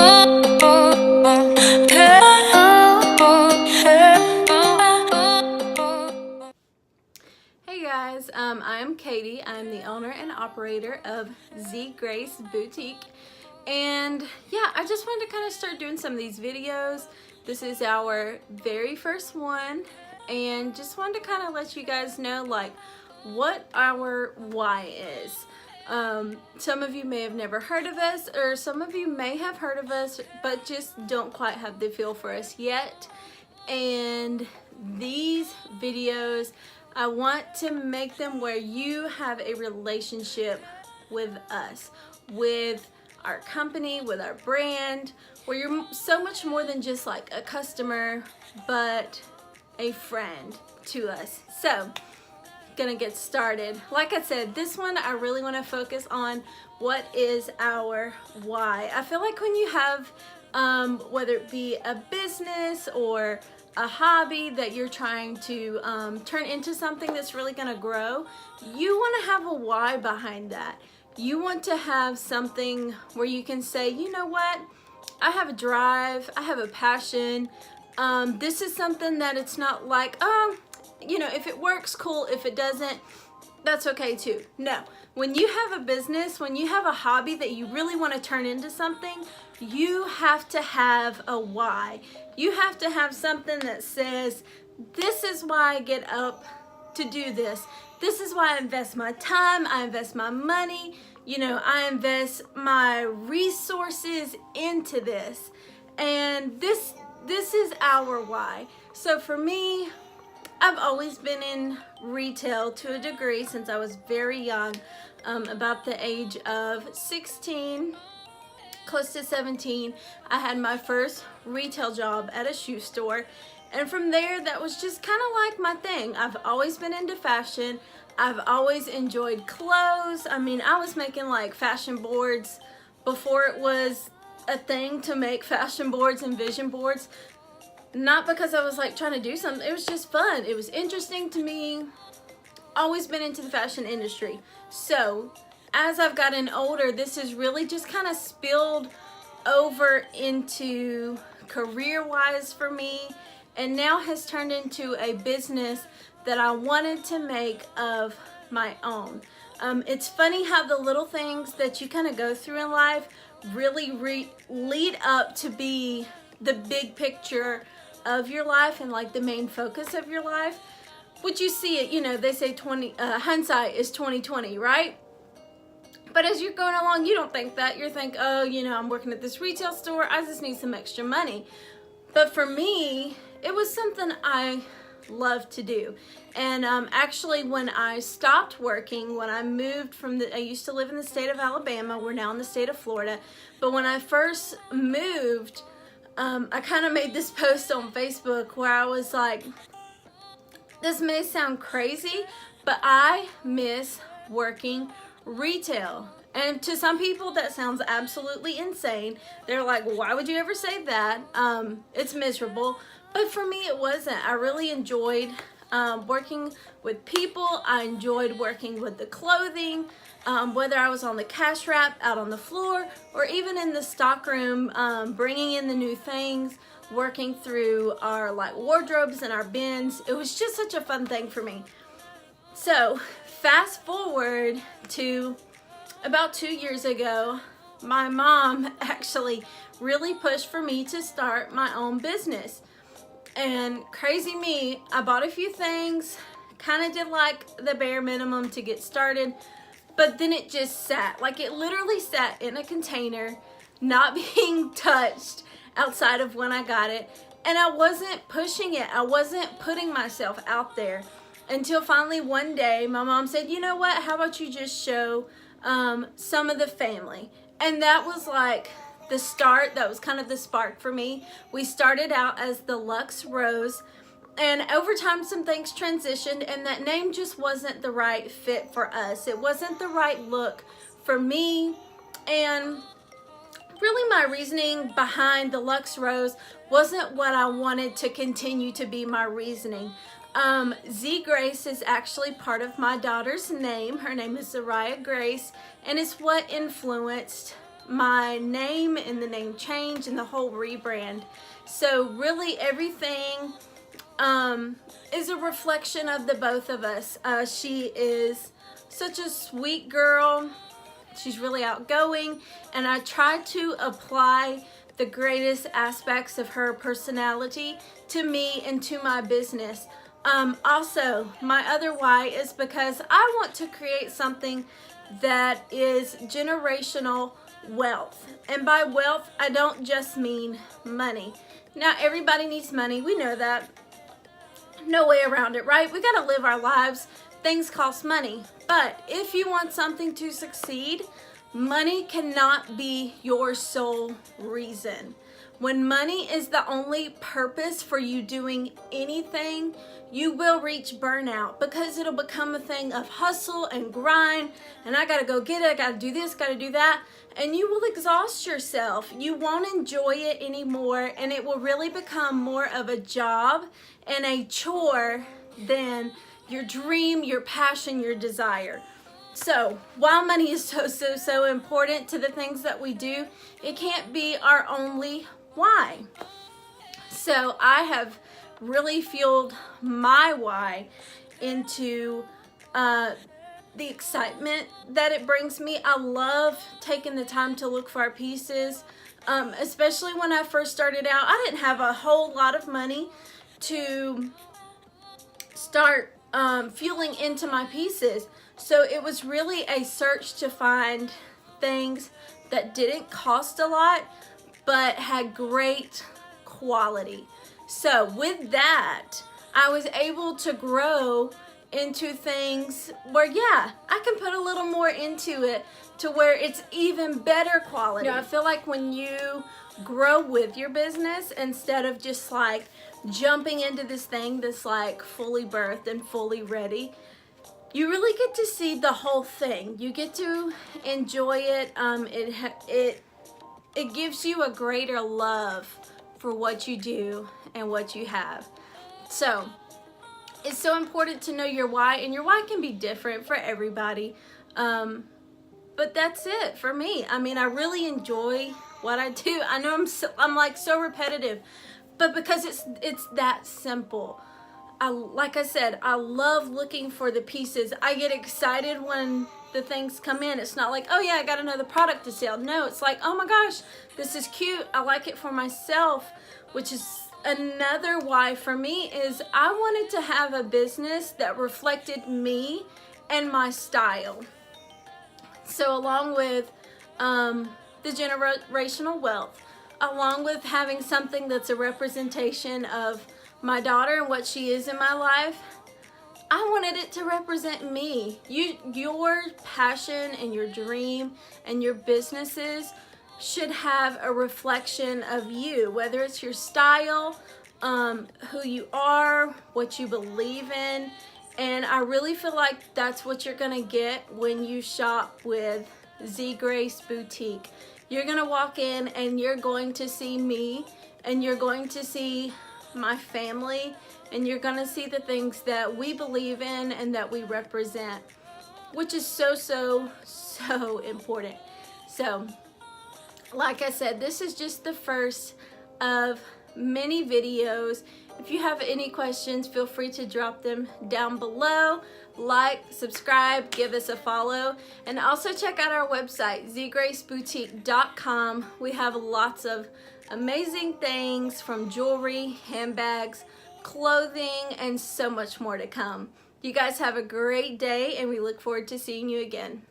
Hey guys, I'm Katie. I'm the owner and operator of Z Grace Boutique. And yeah, I just wanted to kind of start doing some of these videos. This is our very first one, and just wanted to kind of let you guys know like what our why is. Some of you may have never heard of us, or some of you may have heard of us but just don't quite have the feel for us yet. And these videos, I want to make them where you have a relationship with us, with our company, with our brand, where you're so much more than just like a customer, but a friend to us. So, gonna get started. Like I said, this one I really want to focus on what is our why. I feel like when you have, whether it be a business or a hobby that you're trying to turn into something that's really gonna grow, you want to have a why behind that. You want to have something where you can say, you know what, I have a drive, I have a passion. This is something that it's not like, oh, you know, if it works, cool. If it doesn't, that's okay too. No, when you have a business, when you have a hobby that you really want to turn into something, you have to have a why. You have to have something that says, this is why I get up to do this. This is why I invest my time, I invest my money, you know, I invest my resources into this. And this is our why. So for me, I've always been in retail to a degree since I was very young, about the age of 16, close to 17. I had my first retail job at a shoe store, and from there that was just kind of like my thing. I've always been into fashion. I've always enjoyed clothes. I mean, I was making like fashion boards before it was a thing to make fashion boards and vision boards. Not because I was like trying to do something, it was just fun. It was interesting to me. Always been into the fashion industry. So as I've gotten older, this has really just kind of spilled over into career-wise for me, and now has turned into a business that I wanted to make of my own. It's funny how the little things that you kind of go through in life really lead up to be the big picture of your life and like the main focus of your life. Would you see it, you know, they say hindsight is 20/20, right? But as you're going along, you don't think that. You think, oh, you know, I'm working at this retail store, I just need some extra money. But for me, it was something I love to do. And actually, when I stopped working, when I moved from I used to live in the state of Alabama, we're now in the state of Florida. But when I first moved, I kind of made this post on Facebook where I was like, this may sound crazy, but I miss working retail. And to some people that sounds absolutely insane. They're like, why would you ever say that? It's miserable. But for me, it wasn't. I really enjoyed working with people. I enjoyed working with the clothing, whether I was on the cash wrap, out on the floor, or even in the stock room, bringing in the new things, working through our like wardrobes and our bins. It was just such a fun thing for me. So fast forward to about 2 years ago, my mom actually really pushed for me to start my own business. And crazy me, I bought a few things, kind of did like the bare minimum to get started, but then it just sat. Like it literally sat in a container, not being touched outside of when I got it. And I wasn't pushing it. I wasn't putting myself out there until finally one day my mom said, you know what, how about you just show some of the family? And that was like the start. That was kind of the spark for me. We started out as the Luxe Rose, and over time some things transitioned, and that name just wasn't the right fit for us. It wasn't the right look for me, and really my reasoning behind the Luxe Rose wasn't what I wanted to continue to be my reasoning. Z Grace is actually part of my daughter's name. Her name is Zariah Grace, and it's what influenced my name and the name change and the whole rebrand. So really everything is a reflection of the both of us. She is such a sweet girl. She's really outgoing, and I try to apply the greatest aspects of her personality to me and to my business. Also, my other why is because I want to create something that is generational wealth. And by wealth, I don't just mean money. Now, everybody needs money. We know that. No way around it, right? We got to live our lives. Things cost money. But if you want something to succeed, money cannot be your sole reason. When money is the only purpose for you doing anything, you will reach burnout, because it'll become a thing of hustle and grind, and I gotta go get it, I gotta do this, gotta do that, and you will exhaust yourself. You won't enjoy it anymore, and it will really become more of a job and a chore than your dream, your passion, your desire. So while money is so important to the things that we do, it can't be our only why. So I have really fueled my why into the excitement that it brings me. I love taking the time to look for our pieces, especially when I first started out. I didn't have a whole lot of money to start fueling into my pieces. So it was really a search to find things that didn't cost a lot but had great quality. So with that, I was able to grow into things where, yeah, I can put a little more into it to where it's even better quality. You know, I feel like when you grow with your business, instead of just like jumping into this thing that's like fully birthed and fully ready, you really get to see the whole thing. You get to enjoy it. It gives you a greater love for what you do and what you have. So it's so important to know your why, and your why can be different for everybody. But that's it for me. I mean, I really enjoy what I do. I know I'm like so repetitive, but because it's that simple. Like I said, I love looking for the pieces. I get excited when the things come in. It's not like, oh yeah, I got another product to sell. No, it's like, oh my gosh, this is cute. I like it for myself, which is another why for me is I wanted to have a business that reflected me and my style. So along with the generational wealth, along with having something that's a representation of my daughter and what she is in my life, I wanted it to represent me. Your passion and your dream and your businesses should have a reflection of you, whether it's your style, who you are, what you believe in. And I really feel like that's what you're gonna get when you shop with Z Grace Boutique. You're gonna walk in and you're going to see me, and you're going to see my family, and you're gonna see the things that we believe in and that we represent, which is so important. So like I said, this is just the first of many videos. If you have any questions, feel free to drop them down below. Like, subscribe, give us a follow, and also check out our website, zgraceboutique.com. We have lots of amazing things, from jewelry, handbags, clothing, and so much more to come. You guys have a great day, and we look forward to seeing you again.